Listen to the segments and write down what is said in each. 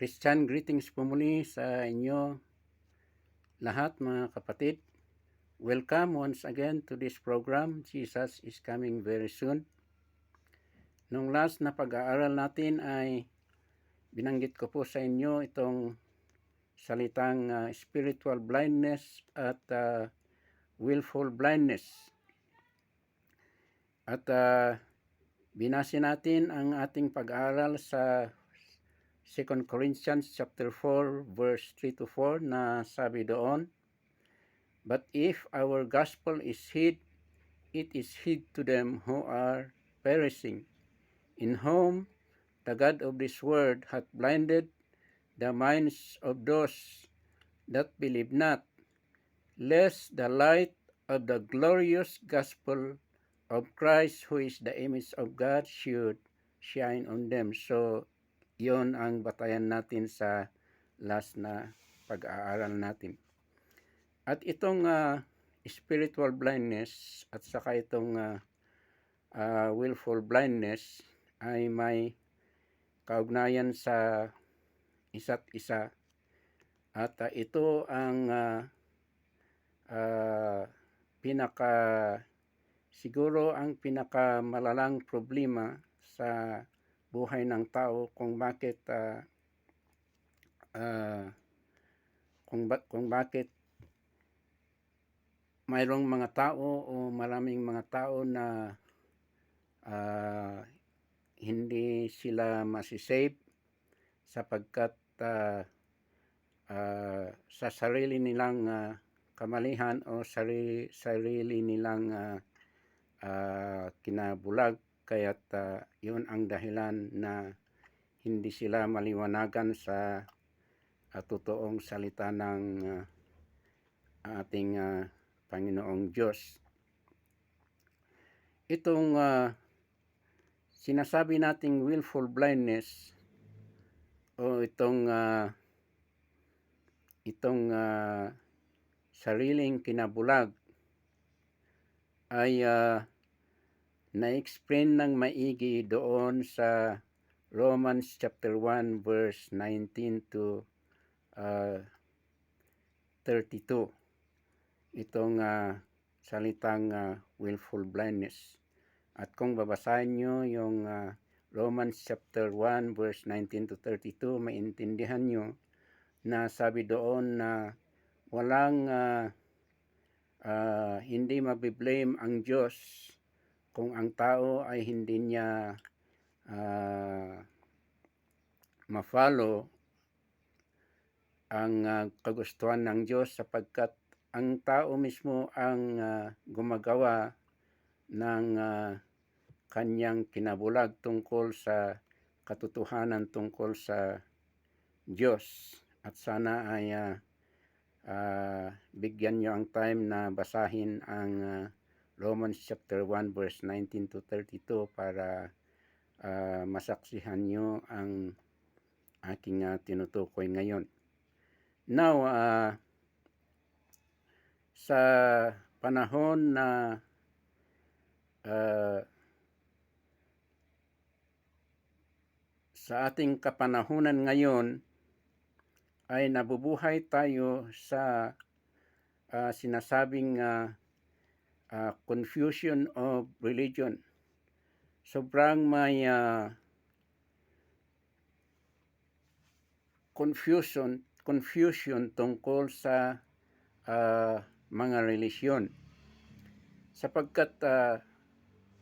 Christian greetings po muli sa inyo lahat mga kapatid. Welcome once again to this program. Jesus is coming very soon. Nung last na pag-aaral natin ay binanggit ko po sa inyo itong salitang spiritual blindness at willful blindness. At binase natin ang ating pag-aaral sa 2 Corinthians chapter 4 verse 3 to 4 na sabi doon, "But if our gospel is hid, it is hid to them who are perishing, in whom the God of this world hath blinded the minds of those that believe not, lest the light of the glorious gospel of Christ, who is the image of God, should shine on them." So, yon ang batayan natin sa last na pag-aaral natin. At itong spiritual blindness at saka itong willful blindness ay may kaugnayan sa isa't isa. At ito ang siguro ang pinakamalalang problema sa buhay ng tao kung bakit mayroong mga tao o maraming mga tao na hindi sila masisave sapagkat sa sarili nilang kamalihan o sarili nilang kinabulag. Kaya't yun ang dahilan na hindi sila maliwanagan sa totoong salita ng ating Panginoong Diyos. Itong sinasabi nating willful blindness o itong sariling kinabulag ay na-explain ng maigi doon sa Romans chapter 1 verse 19 to 32. Itong salitang willful blindness. At kung babasahin nyo yung Romans chapter 1 verse 19 to 32, maintindihan nyo na sabi doon na walang hindi mabiblame ang Diyos kung ang tao ay hindi niya ma-follow ang kagustuhan ng Diyos, sapagkat ang tao mismo ang gumagawa ng kanyang kinabulag tungkol sa katotohanan tungkol sa Diyos. At sana ay bigyan nyo ang time na basahin ang Romans chapter 1 verse 19 to 32 para masaksihan nyo ang aking tinutukoy ngayon. Now, sa panahon na sa ating kapanahunan ngayon ay nabubuhay tayo sa sinasabing confusion of religion. Sobrang may confusion tungkol sa mga relihiyon, sapagkat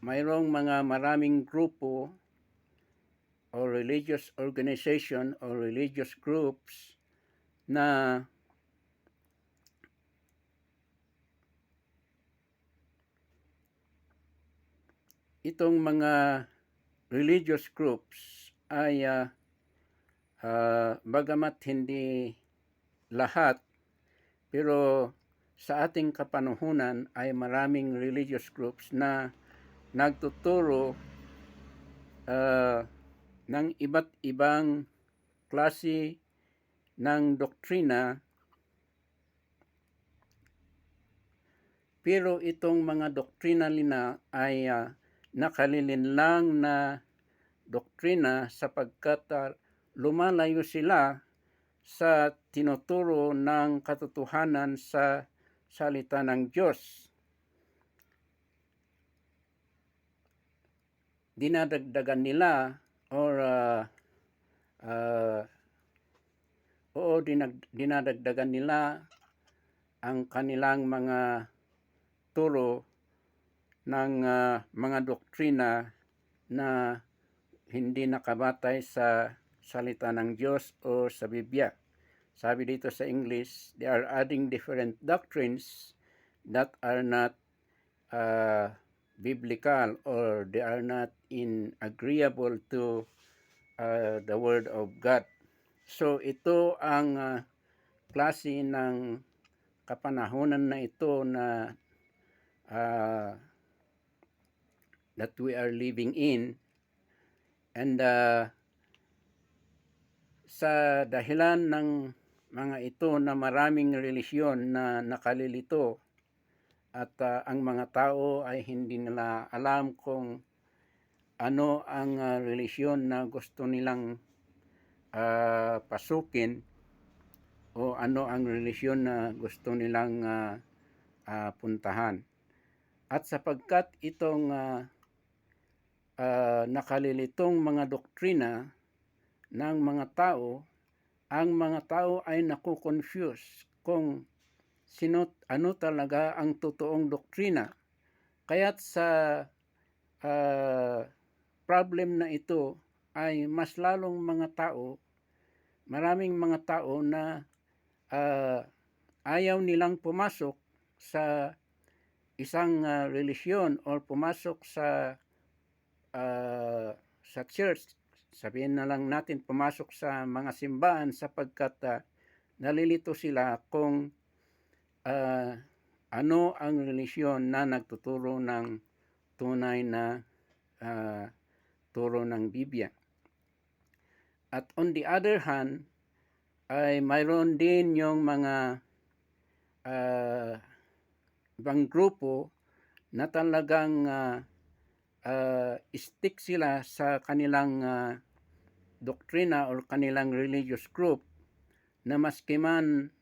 mayroong maraming grupo o religious organization o religious groups na itong mga religious groups ay bagamat hindi lahat, pero sa ating kapanahunan ay maraming religious groups na nagtuturo ng iba't ibang klase ng doktrina, pero itong mga doktrina nila ay nakalilinlang na doktrina sapagkat lumalayo sila sa tinuturo ng katotohanan sa salita ng Diyos. Dinadagdagan nila dinadagdagan nila ang kanilang mga turo ng mga doktrina na hindi nakabatay sa salita ng Diyos o sa Biblia. Sabi dito sa English, they are adding different doctrines that are not biblical, or they are not agreeable to the Word of God. So ito ang klase ng kapanahunan na ito na that we are living in. And sa dahilan ng mga ito na maraming relisyon na nakalilito at ang mga tao ay hindi nila alam kung ano ang relisyon na gusto nilang pasukin o ano ang relisyon na gusto nilang puntahan. At sapagkat itong nakalilitong mga doktrina ng mga tao, ang mga tao ay nakukonfuse kung ano talaga ang totoong doktrina. Kaya't sa problem na ito ay mas lalong maraming mga tao na ayaw nilang pumasok sa isang relisyon o pumasok sa church. Sabihin na lang natin pumasok sa mga simbahan sapagkat nalilito sila kung ano ang relisyon na nagtuturo ng tunay na turo ng Biblia. At on the other hand, ay mayroon din yung mga ibang grupo na talagang stick sila sa kanilang doktrina o kanilang religious group, na maski man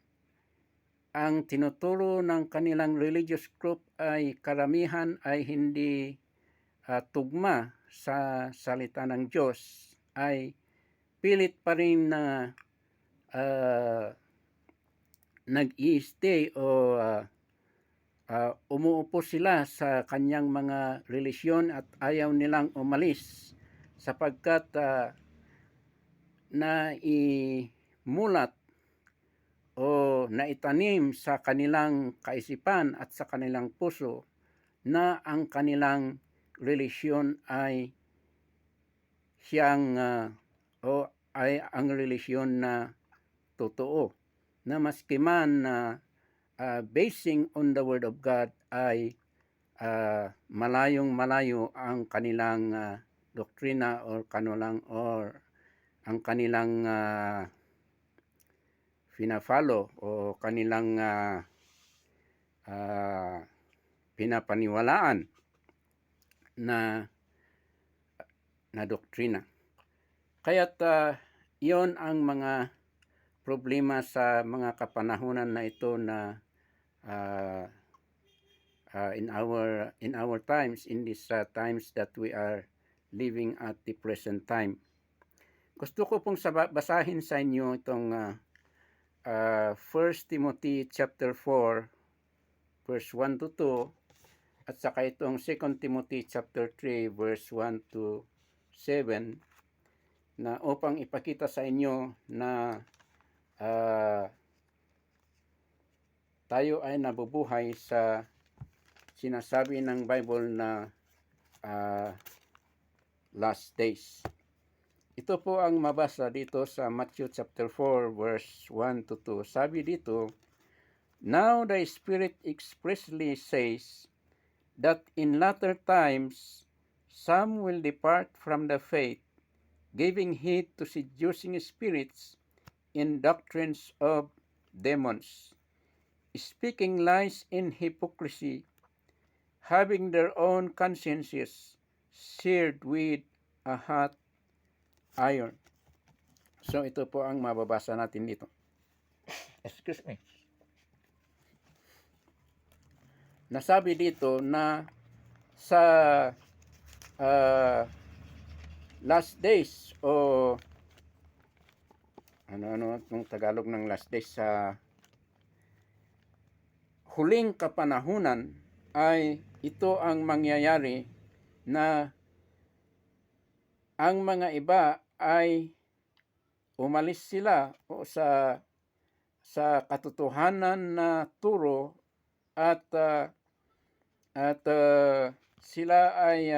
ang tinuturo ng kanilang religious group ay karamihan ay hindi tugma sa salita ng Diyos, ay pilit pa rin na nag-i-stay o umuupo sila sa kanyang mga relisyon at ayaw nilang umalis sapagkat naimulat o naitanim sa kanilang kaisipan at sa kanilang puso na ang kanilang relisyon ay ang relisyon na totoo, na maski man basing on the Word of God ay malayong malayo ang kanilang doktrina or ang kanilang pinafollow o kanilang pinapaniwalaan na doktrina. Kaya't iyon ang mga problema sa mga kapanahunan na ito na in our times, in these times that we are living at the present time. Gusto ko pong basahin sa inyo itong 1 Timothy chapter 4 verse 1 to 2 at saka itong 2 Timothy chapter 3 verse 1 to 7, na upang ipakita sa inyo na tayo ay nabubuhay sa sinasabi ng Bible na last days. Ito po ang mabasa dito sa Matthew chapter 4 verse 1 to 2. Sabi dito, "Now the Spirit expressly says that in latter times some will depart from the faith, giving heed to seducing spirits in doctrines of demons, speaking lies in hypocrisy, having their own consciences seared with a hot iron." So ito po ang mababasa natin dito. Excuse me. Nasabi dito na sa last days o ano itong Tagalog ng last days, sa huling kapanahunan ay ito ang mangyayari na ang mga iba ay umalis sila o sa katotohanan na turo at sila ay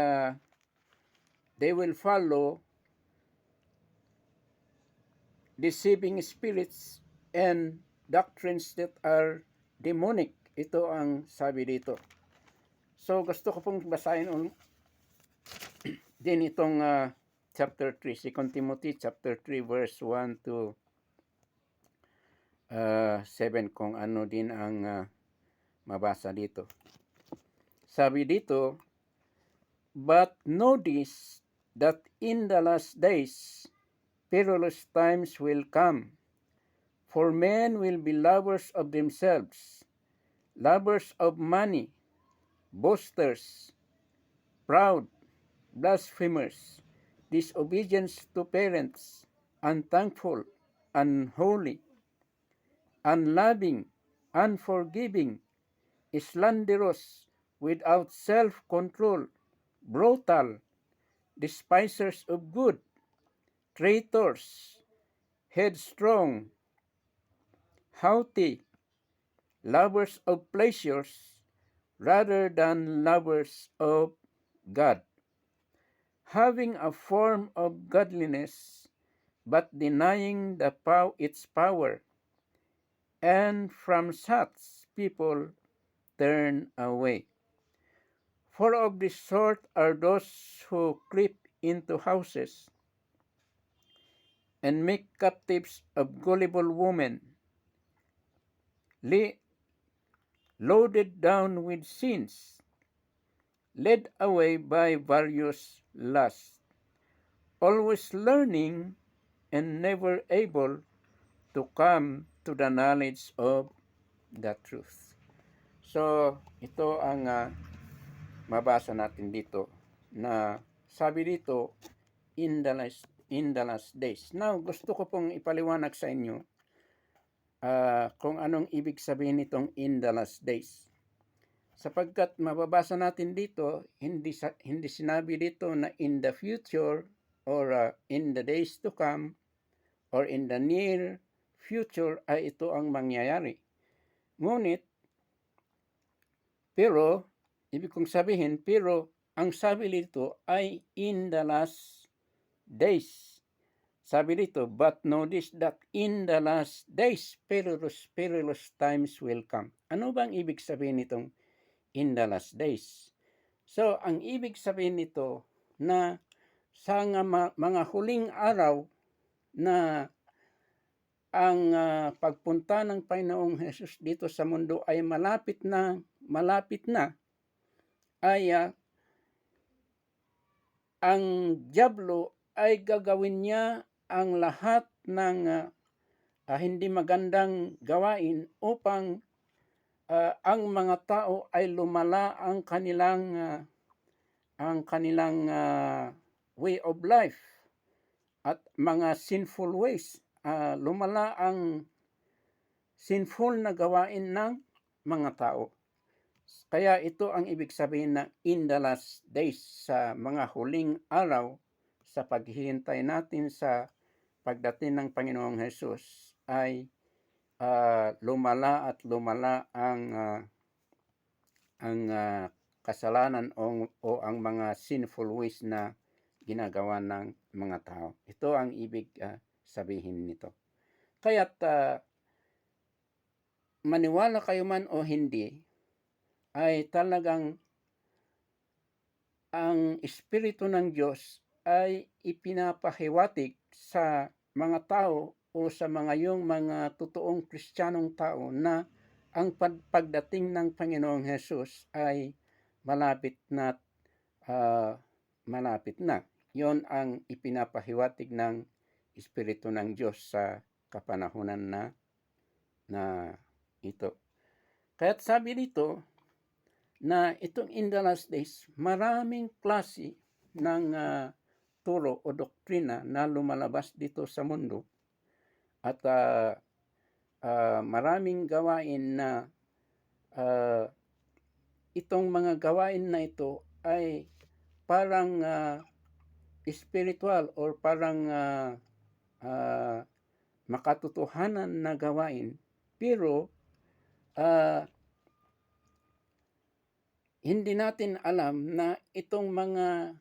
they will follow deceiving spirits and doctrines that are demonic. Ito ang sabi dito. So gusto ko pong basahin din itong chapter 3, 2 Timothy chapter 3 verse 1 to 7 kung ano din ang mabasa dito. Sabi dito, "But know this, that in the last days perilous times will come, for men will be lovers of themselves, lovers of money, boasters, proud, blasphemers, disobedient to parents, unthankful, unholy, unloving, unforgiving, slanderous, without self-control, brutal, despisers of good, traitors, headstrong, haughty, lovers of pleasures rather than lovers of God, having a form of godliness, but denying its power. And from such people turn away. For of this sort are those who creep into houses and make captives of gullible women, loaded down with sins, led away by various lusts, always learning and never able to come to the knowledge of the truth." So, ito ang mabasa natin dito na sabi dito, in the last days. Now, gusto ko pong ipaliwanag sa inyo kung anong ibig sabihin nitong in the last days. Sapagkat mababasa natin dito, hindi sinabi dito na in the future or in the days to come or in the near future ay ito ang mangyayari. Ngunit, pero, ibig kong sabihin, pero ang sabi dito ay in the last days. Sabi dito, "But know this, that in the last days, perilous times will come." Ano bang ibig sabihin nitong in the last days? So, ang ibig sabihin nito na sa mga huling araw na ang pagpunta ng Panginoong Hesus dito sa mundo ay malapit na, ay ang dyablo ay gagawin niya ang lahat ng hindi magandang gawain upang ang mga tao ay lumala ang kanilang way of life at mga sinful ways. Lumala ang sinful na gawain ng mga tao. Kaya ito ang ibig sabihin na in the last days, sa mga huling araw, sa paghihintay natin sa pagdating ng Panginoong Hesus, ay lumala at lumala ang kasalanan o ang mga sinful ways na ginagawa ng mga tao. Ito ang ibig sabihin nito. Kaya't maniwala kayo man o hindi, ay talagang ang Espiritu ng Diyos ay ipinapahiwatig sa mga tao o sa mga totoong Kristiyanong tao na ang pagdating ng Panginoong Hesus ay malapit na. Yon ang ipinapahiwatig ng Espiritu ng Diyos sa kapanahunan na ito. Kaya't sabi dito na itong in the last days, maraming klase ng turo o doktrina na lumalabas dito sa mundo at maraming gawain na itong mga gawain na ito ay parang spiritual or parang makatotohanan na gawain, pero hindi natin alam na itong mga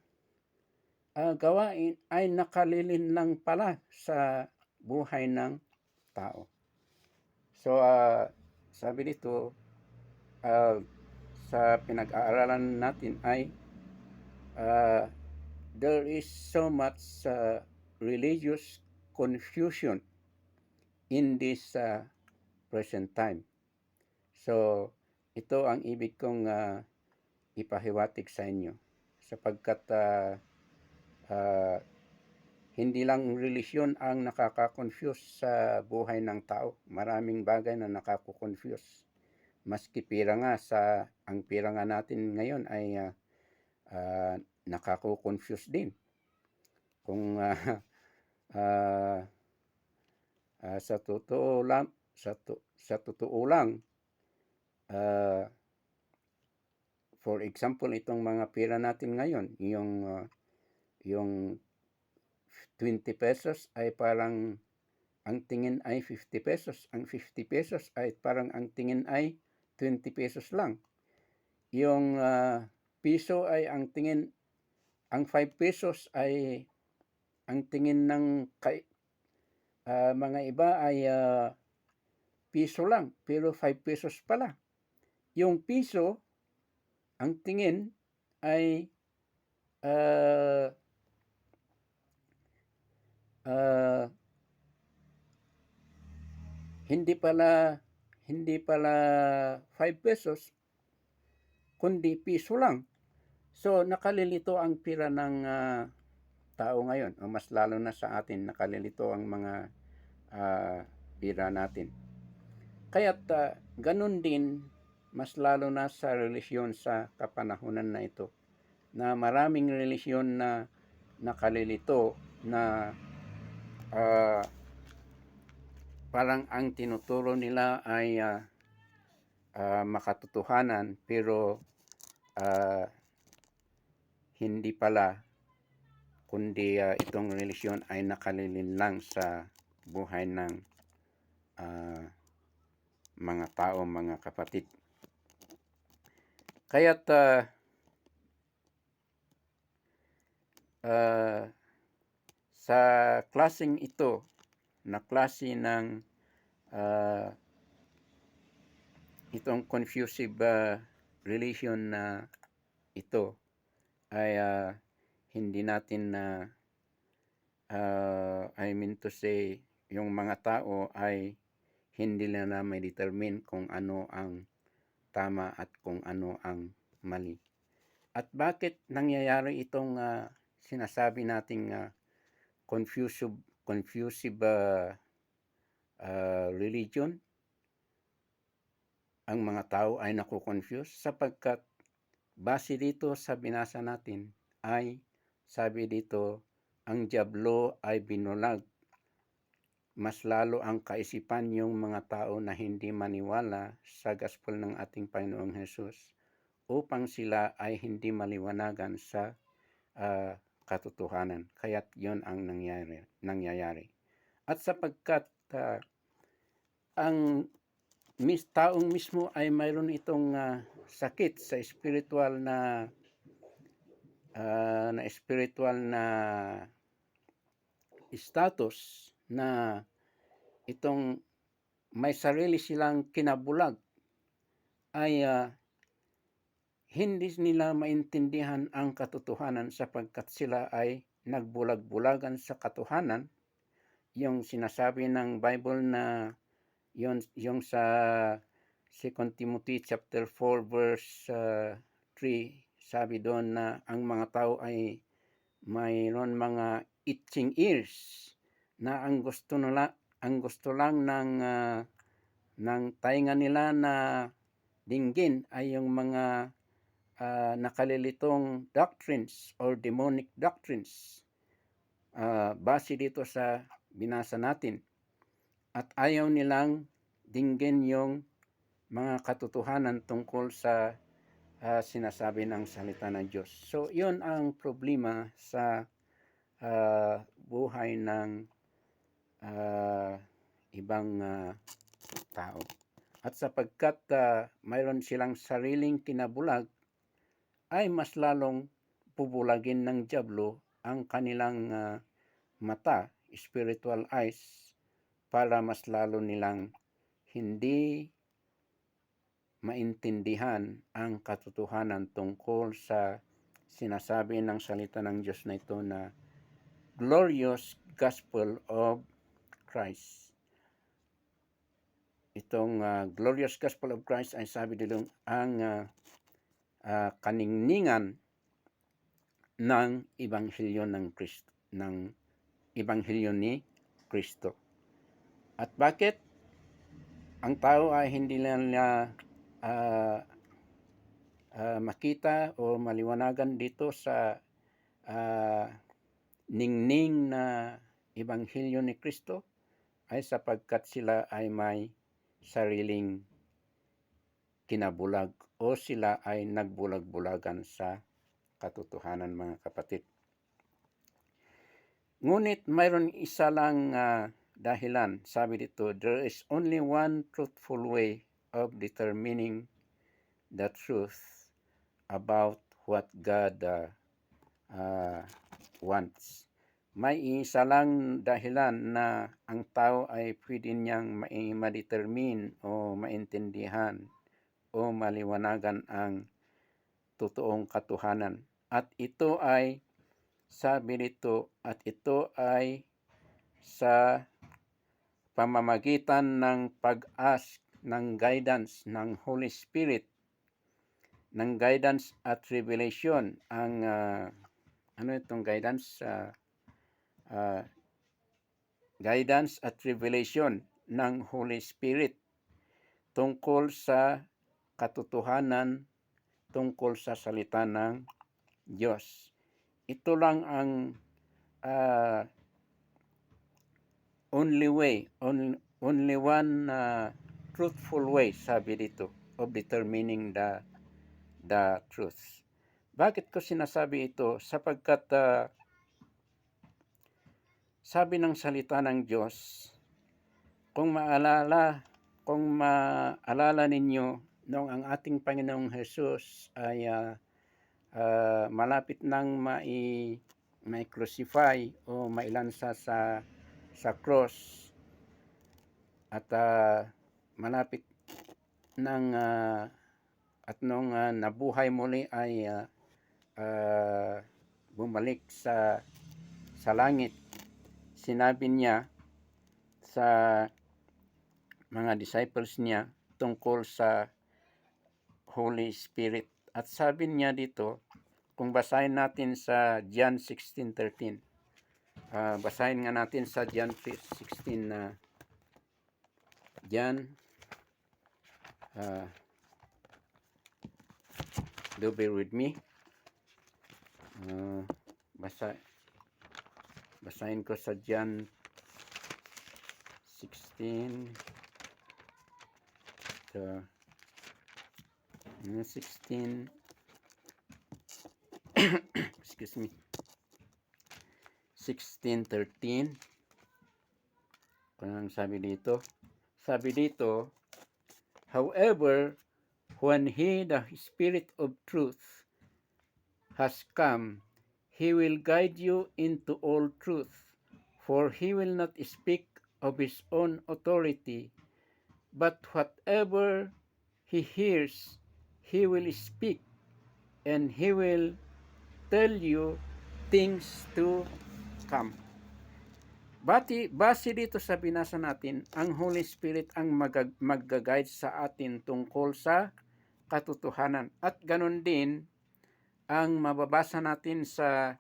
gawain ay nakalilin lang pala sa buhay ng tao. So, sabi dito, sa pinag-aaralan natin ay there is so much religious confusion in this present time. So, ito ang ibig kong ipahiwatig sa inyo sapagkat hindi lang relisyon ang nakaka-confuse sa buhay ng tao. Maraming bagay na nakaka-confuse. Maski pira nga ang pira nga natin ngayon ay nakaka-confuse din. Kung sa totoo lang, for example, itong mga pira natin ngayon, yung 20 pesos ay parang ang tingin ay 50 pesos. Ang 50 pesos ay parang ang tingin ay 20 pesos lang. Yung piso ay ang 5 pesos ay ang tingin ng mga iba ay piso lang, pero 5 pesos pala. Yung piso, ang tingin ay hindi pala 5 pesos, kundi piso lang. So, nakalilito ang pira ng tao ngayon, o mas lalo na sa atin, nakalilito ang mga pira natin. Kaya't ganun din, mas lalo na sa relisyon sa kapanahunan na ito, na maraming relisyon na nakalilito na parang ang tinuturo nila ay makatotohanan, pero hindi pala, kundi itong relisyon ay nakalilin lang sa buhay ng mga tao, mga kapatid. Kaya't sa klaseng ito, na klase ng itong confusive religion na ito ay hindi natin I mean to say, yung mga tao ay hindi na may determine kung ano ang tama at kung ano ang mali. At bakit nangyayari itong sinasabi nating confusive religion? Ang mga tao ay nakukonfuse sapagkat base dito sa binasa natin ay sabi dito, ang dyablo ay binulag mas lalo ang kaisipan yung mga tao na hindi maniwala sa gospel ng ating Panginoong Hesus upang sila ay hindi maliwanagan sa katotohanan. Kaya't yun ang nangyayari. At sapagkat ang taong mismo ay mayroon itong sakit sa spiritual na status, na itong may sarili silang kinabulag, ay hindi nila maintindihan ang katotohanan sapagkat sila ay nagbulag-bulagan sa katotohanan. Yung sinasabi ng Bible na yung sa 2 Timothy chapter 4 verse 3, sabi doon na ang mga tao ay mayroon mga itching ears na ang gusto lang ng tainga nila na dinggin ay yung mga nakalilitong doctrines or demonic doctrines base dito sa binasa natin, at ayaw nilang dinggin yung mga katotohanan tungkol sa sinasabi ng salita ng Diyos. So, yun ang problema sa buhay ng ibang tao. At sapagkat mayroon silang sariling kinabulag, ay mas lalong pubulagin ng dyablo ang kanilang mata, spiritual eyes, para mas lalo nilang hindi maintindihan ang katotohanan tungkol sa sinasabi ng salita ng Diyos na ito na glorious gospel of Christ. Itong glorious gospel of Christ ay sabi dito ang kaningningan ng ebanghelyo ng Kristo, ng ebanghelyo ni Kristo. At bakit ang tao ay hindi nila makita o maliwanagan dito sa ningning na ebanghelyo ni Kristo ay sapagkat sila ay may sariling kinabulag o sila ay nagbulag-bulagan sa katotohanan, mga kapatid. Ngunit mayroon isa lang dahilan. Sabi dito, there is only one truthful way of determining the truth about what God wants. May isa lang dahilan na ang tao ay pwede niyang ma-determine o maintindihan o maliwanagan ang totoong katotohanan. At ito ay, sabi nito, at ito ay sa pamamagitan ng pag-ask ng guidance ng Holy Spirit, ng guidance at revelation. Ang ano itong guidance? Guidance at revelation ng Holy Spirit tungkol sa katotohanan, tungkol sa salita ng Diyos. Ito lang ang only one truthful way, sabi dito, of determining the truth. Bakit ko sinasabi ito? Sapagkat sabi ng salita ng Diyos, kung maalala ninyo, noong ang ating Panginoong Jesus ay malapit nang mai-crucify o mailansa sa cross, at malapit nang at nung nabuhay muli ay bumalik sa langit, sinabi niya sa mga disciples niya tungkol sa Holy Spirit. At sabi niya dito, kung basahin natin sa John 16:13, basahin nga natin sa John 16 na John, do bear with me. Basahin ko sa John 16 excuse me, 16:13. Kung sabi dito, however, when He, the Spirit of truth, has come, He will guide you into all truth, for He will not speak of His own authority, but whatever He hears, He will speak, and He will tell you things to come. Base dito sa binasa natin, ang Holy Spirit ang mag-guide sa atin tungkol sa katotohanan. At ganun din ang mababasa natin sa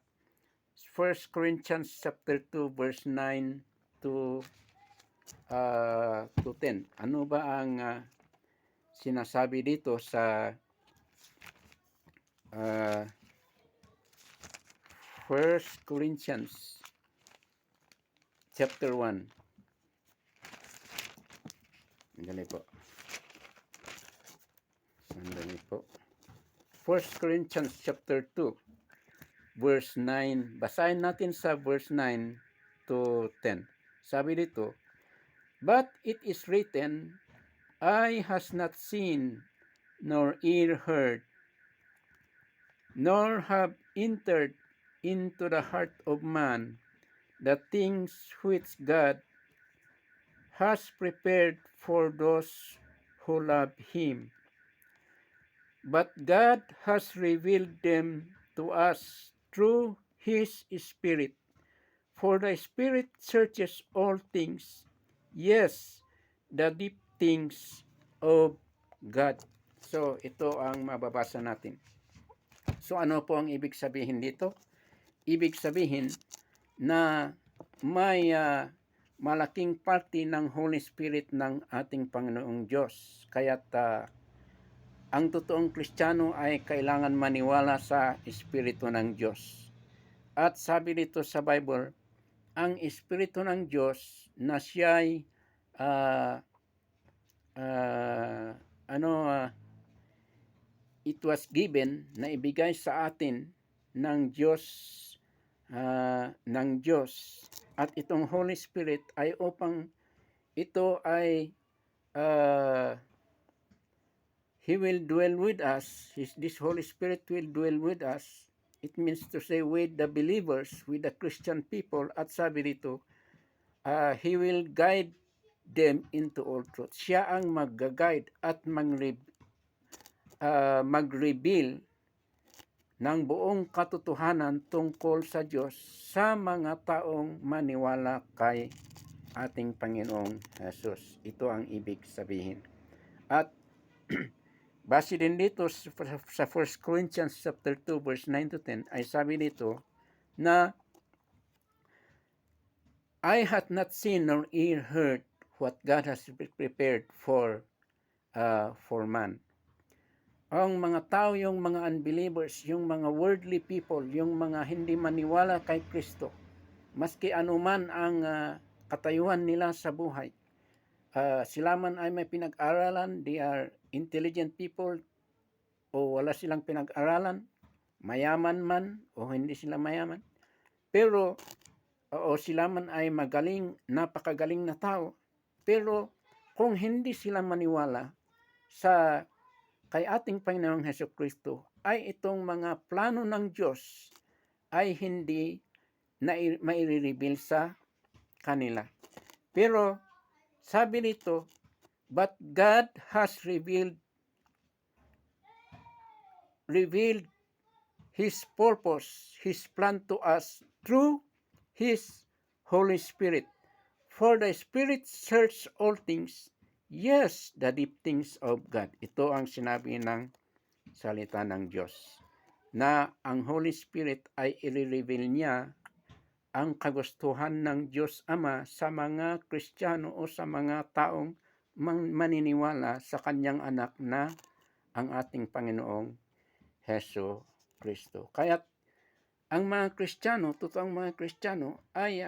1 Corinthians chapter 2 verse 9 to 10. Ano ba ang sinasabi dito sa 1 Corinthians chapter 1? Sandali po. 1 Corinthians chapter 2 verse 9. Basahin natin sa verse 9 to 10. Sabi dito, "But it is written, eye has not seen, nor ear heard, nor have entered into the heart of man the things which God has prepared for those who love him. But God has revealed them to us through his Spirit. For the Spirit searches all things, yes, the deep things of God." So, ito ang mababasa natin. So, ano po ang ibig sabihin dito? Ibig sabihin na may malaking parte ng Holy Spirit ng ating Panginoong Diyos. Kaya't ang totoong Kristiyano ay kailangan maniwala sa Espiritu ng Diyos. At sabi dito sa Bible, ang Espiritu ng Diyos na siya'y it was given, na ibigay sa atin ng Diyos, at itong Holy Spirit ay upang ito ay He will dwell with us. This Holy Spirit will dwell with us. It means to say with the believers, with the Christian people. At sabi dito, He will guide them into all truth. Siya ang mag-guide at mag-reveal ng buong katotohanan tungkol sa Diyos sa mga taong maniwala kay ating Panginoong Jesus. Ito ang ibig sabihin. At base din dito sa 1 Corinthians chapter 2 verse 9 to 10 ay sabi dito na "I had not seen nor ear heard what God has prepared for man." Ang mga tao, yung mga unbelievers, yung mga worldly people, yung mga hindi maniwala kay Kristo, maski anuman ang katayuan nila sa buhay, sila man ay may pinag-aralan, they are intelligent people, o wala silang pinag-aralan, mayaman man o hindi sila mayaman, pero o sila man ay magaling, napakagaling na tao, pero kung hindi sila maniwala sa kay ating Panginoong Hesukristo, ay itong mga plano ng Diyos ay hindi na maire-reveal sa kanila. Pero sabi nito, but God has revealed His purpose, His plan to us through His Holy Spirit. For the Spirit searches all things, yes, the deep things of God. Ito ang sinabi ng salita ng Diyos, na ang Holy Spirit ay i-reveal niya ang kagustuhan ng Diyos Ama sa mga Kristiyano o sa mga taong maniniwala sa kanyang anak na ang ating Panginoong Heso Kristo. Kaya't ang mga Kristiyano, totoong mga Kristiyano ay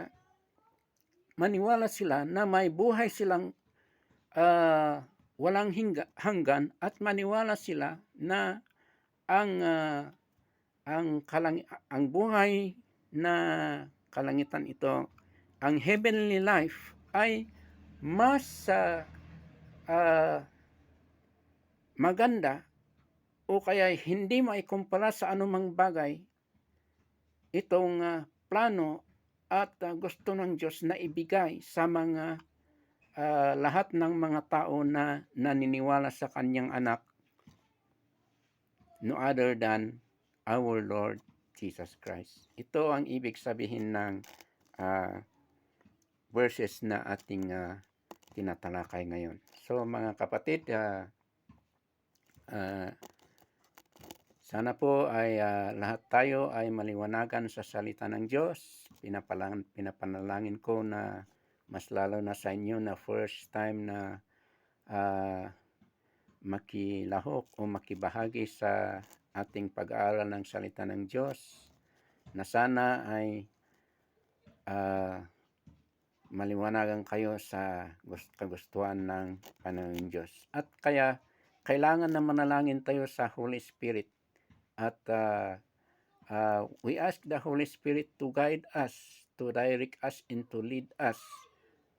maniwala sila na may buhay silang walang hanggan, at maniwala sila na ang buhay na kalangitan ito, ang heavenly life ay mas maganda o kaya hindi maikumpara sa anumang bagay itong plano at gusto ng Diyos na ibigay sa mga lahat ng mga tao na naniniwala sa kanyang anak, no other than our Lord Jesus Christ. Ito ang ibig sabihin ng verses na ating tinatalakay ngayon. So mga kapatid, sana po ay lahat tayo ay maliwanagan sa salita ng Diyos. Pinapanalangin ko na mas lalo na sa inyo na first time na makilahok o makibahagi sa ating pag-aaral ng salita ng Diyos, na sana ay maliwanagan kayo sa kagustuhan ng Panginoong Diyos. At kaya, kailangan na manalangin tayo sa Holy Spirit. At we ask the Holy Spirit to guide us, to direct us, and to lead us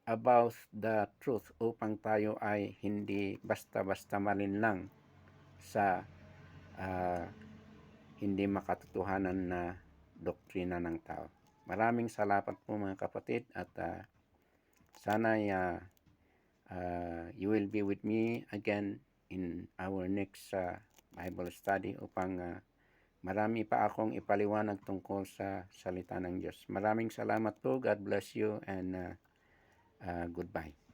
about the truth upang tayo ay hindi basta-basta malinlang sa hindi makatotohanan na doktrina ng tao. Maraming salamat po mga kapatid, at sana you will be with me again in our next Bible study upang marami pa akong ipaliwanag tungkol sa salita ng Diyos. Maraming salamat po. God bless you, and goodbye.